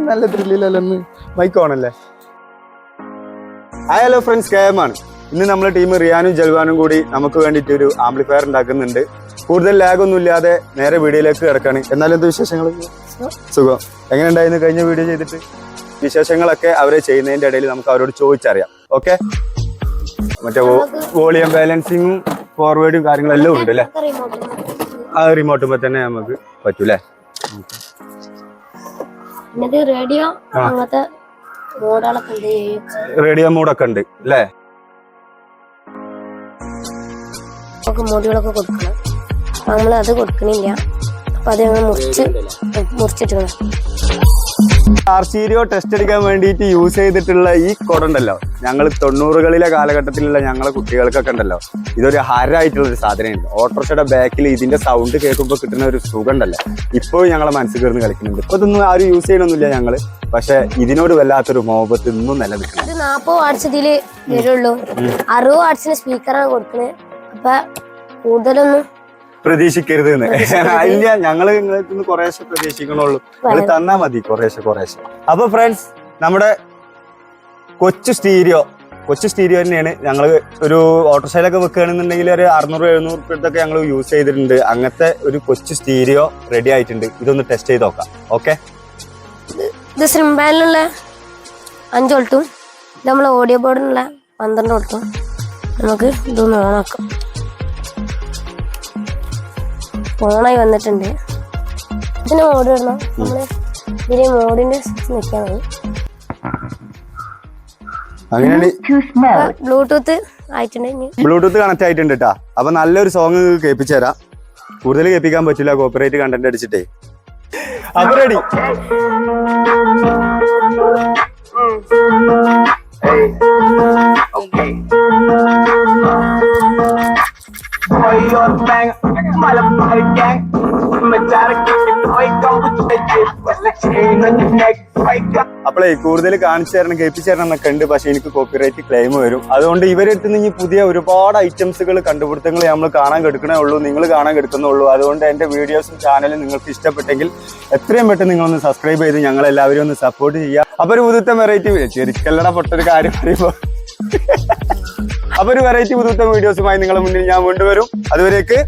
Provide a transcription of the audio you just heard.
നല്ല ത്രില്ലിലല്ലെന്ന് മൈക്കോണല്ലേ. Hello friends, കേമാണ്. ഇന്ന് നമ്മളെ ടീം റിയാനും ജൽവാനും കൂടി നമുക്ക് വേണ്ടിയിട്ട് ഒരു ആംപ്ലിഫയർ ഉണ്ടാക്കുന്നുണ്ട്. കൂടുതൽ ലാഗ് ഒന്നും ഇല്ലാതെ നേരെ വീഡിയോയിലേക്ക് കിടക്കാണ്. എന്നാലും എന്ത് വിശേഷങ്ങൾ? സുഖം. എങ്ങനെ ഉണ്ടായിരുന്നു കഴിഞ്ഞ വീഡിയോ ചെയ്തിട്ട്? വിശേഷങ്ങളൊക്കെ അവരെ ചെയ്യുന്നതിന്റെ ഇടയിൽ നമുക്ക് അവരോട് ചോദിച്ചറിയാം. ഓക്കെ, മറ്റേ വോളിയം ബാലൻസിങ്ങും ഫോർവേഡും കാര്യങ്ങളെല്ലാം ഉണ്ട് അല്ലേ? ആ റിമോട്ടുമ്പോ തന്നെ നമുക്ക് പറ്റൂലേ? റേഡിയോ മോഡൊക്കെ ഉണ്ട് അല്ലേ? മോഡുകളൊക്കെ കൊടുക്കണം. നമ്മൾ അത് കൊടുക്കണില്ല. അപ്പൊ അത് ഞങ്ങൾ മുറിച്ചിട്ടുണ്ട്. ആർസീരിയോ ടെസ്റ്റ് എടുക്കാൻ വേണ്ടിയിട്ട് യൂസ് ചെയ്തിട്ടുള്ള ഈ കൊടണ്ടല്ലോ, ഞങ്ങൾ 90കളിലെ കാലഘട്ടത്തിലുള്ള ഞങ്ങളെ കുട്ടികൾക്കൊക്കെ ഉണ്ടല്ലോ, ഇതൊരു ഹരമായിട്ടുള്ള ഒരു സാധനമാണ്. ഓട്ടോറിക്ഷയുടെ ബാക്കിൽ ഇതിന്റെ സൗണ്ട് കേൾക്കുമ്പോൾ കിട്ടുന്ന ഒരു സുഖം ഉണ്ടല്ലോ, ഇപ്പോഴും ഞങ്ങളെ മനസ്സിൽ കയറുന്ന കളിക്കുന്നുണ്ട്. ഇപ്പൊ ഇതൊന്നും ആരും യൂസ് ചെയ്യണമെന്നില്ല ഞങ്ങള്, പക്ഷെ ഇതിനോട് വല്ലാത്തൊരു മോഹബത്ത് ഇന്നും നിലനിൽക്കുന്നത്. 40 വാട്ട്സ് ഇതില് വരുള്ളൂ. 60 വാട്ട്സിന് സ്പീക്കറാണ് കൊടുക്കുന്നത്. അപ്പൊ കൂടുതലൊന്നും പ്രതീക്ഷിക്കരുത്. ഇല്ല, ഞങ്ങള് നിങ്ങൾക്ക് കുറേശ്ശെ പ്രതീക്ഷിക്കണുള്ളൂ. നിങ്ങൾ തന്നാ മതി കുറേശ്ശെ. അപ്പൊ ഫ്രണ്ട്സ്, നമ്മുടെ കൊച്ചു സ്റ്റീരിയോ തന്നെയാണ്. ഞങ്ങള് ഒരു ഓട്ടോറിക്ഷയിലൊക്കെ വെക്കുകയാണെന്നുണ്ടെങ്കിൽ ഒരു 600-700 റുപ്യൊക്കെ ഞങ്ങൾ യൂസ് ചെയ്തിട്ടുണ്ട്. അങ്ങനത്തെ ഒരു കൊച്ചു സ്റ്റീരിയോ റെഡി ആയിട്ടുണ്ട്. ഇതൊന്ന് ടെസ്റ്റ് ചെയ്ത് നോക്കാം. ഓക്കെ, ഇത് സിംബാനിലുള്ള 5 വോൾട്ടും ഇത് നമ്മളെ ഓഡിയോ ബോർഡിനുള്ള 12 വോൾട്ടും. നമുക്ക് ഇതൊന്ന് ഓണാക്കാം. ഓണായി വന്നിട്ടുണ്ട്. ഇതിന് മോഡ് ഇടണം. നമ്മള് ഇതിന് മോഡിന്റെ നിൽക്കാൻ മതി. ബ്ലൂടൂത്ത് ആയിട്ടുണ്ട്. ബ്ലൂടൂത്ത് കണക്ട് ആയിട്ടുണ്ട് കേട്ടാ. അപ്പൊ നല്ലൊരു സോങ് കേൾപ്പിച്ചു തരാം. കൂടുതൽ കേൾപ്പിക്കാൻ പറ്റില്ല, കോപ്പിറൈറ്റ് കണ്ടന്റ് അടിച്ചിട്ടേ. അപ്പൊ റെഡി. അപ്പോളേ കൂടുതൽ കാണിച്ചു തരണം, കേൾപ്പിച്ചു തരണം എന്നൊക്കെ ഉണ്ട്. പക്ഷെ എനിക്ക് കോപ്പിറൈറ്റ് ക്ലെയിം വരും. അതുകൊണ്ട് ഇവരെടുത്ത് നിന്ന് പുതിയ ഒരുപാട് ഐറ്റംസുകൾ, കണ്ടുപിടുത്തങ്ങൾ നമ്മൾ കാണാൻ കെടുക്കണേ ഉള്ളൂ, നിങ്ങൾ കാണാൻ കെടുക്കുന്നുള്ളൂ. അതുകൊണ്ട് എന്റെ വീഡിയോസും ചാനലും നിങ്ങൾക്ക് ഇഷ്ടപ്പെട്ടെങ്കിൽ എത്രയും പെട്ടെന്ന് നിങ്ങളൊന്ന് സബ്സ്ക്രൈബ് ചെയ്ത് ഞങ്ങളെല്ലാവരും ഒന്ന് സപ്പോർട്ട് ചെയ്യുക. അപ്പൊ ഒരു പുതുത്ത വെറൈറ്റി, ശരിക്കല്ലട പൊട്ടൊരു കാര്യം പറയുമ്പോ അപ്പൊ ഒരു വെറൈറ്റി പുതുത്ത വീഡിയോസുമായി നിങ്ങളുടെ മുന്നിൽ ഞാൻ കൊണ്ടുവരും. അതുവരേക്ക്